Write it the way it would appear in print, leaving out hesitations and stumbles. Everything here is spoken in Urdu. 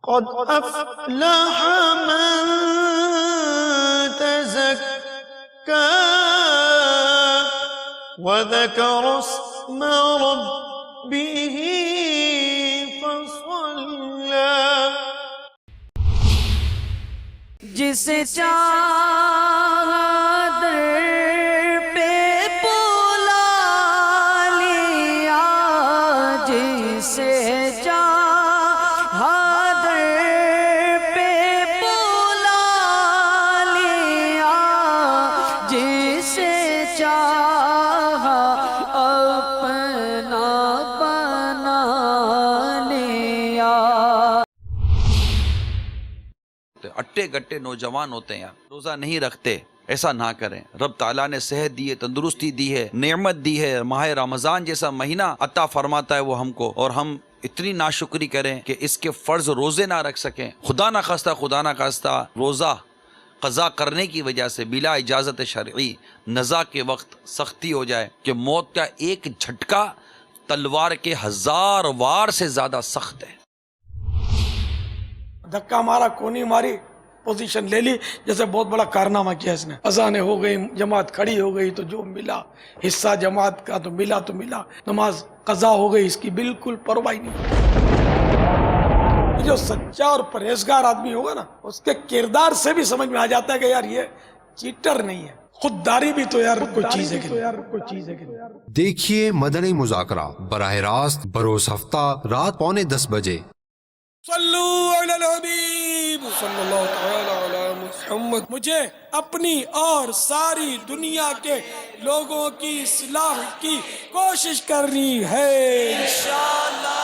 قد أفلح من تزكى وذكر اسم ربه فصلى. جسے چاہا در پہ بلا لیا، جسے چاہا در پہ بلا لیا، جسے چاہا اپنا بنا لیا. اٹے گٹے نوجوان ہوتے ہیں، روزہ نہیں رکھتے، ایسا نہ کریں. رب تعالیٰ نے صحت دی ہے، تندرستی دی ہے، نعمت دی ہے، ماہ رمضان جیسا مہینہ عطا فرماتا ہے وہ ہم کو، اور ہم اتنی ناشکری کریں کہ اس کے فرض روزے نہ رکھ سکیں. خدا نہ خواستہ روزہ قضا کرنے کی وجہ سے بلا اجازت شرعی نزا کے وقت سختی ہو جائے کہ موت کا ایک جھٹکا تلوار کے 1000 وار سے زیادہ سخت ہے. دھکا مارا، کونی ماری، پوزیشن لے لی، جیسے بہت بڑا کارنامہ کیا اس نے. اذانیں ہو گئی، جماعت کھڑی ہو گئی، تو جو ملا حصہ جماعت کا تو ملا، نماز قضا ہو گئی، اس کی بالکل پرواہ نہیں. جو سچا اور پرہیزگار آدمی ہوگا نا، اس کے کردار سے بھی سمجھ میں آ جاتا ہے کہ یار یہ چیٹر نہیں ہے. خودداری بھی تو یار کوئی چیز ہے کہ دیکھیے مدنی مذاکرہ براہ راست بروز ہفتہ رات 9:45 بجے. صلو علی الحبیب صلی اللہ تعالی علی محمد. مجھے اپنی اور ساری دنیا کے لوگوں کی اصلاح کی کوشش کرنی ہے انشاءاللہ.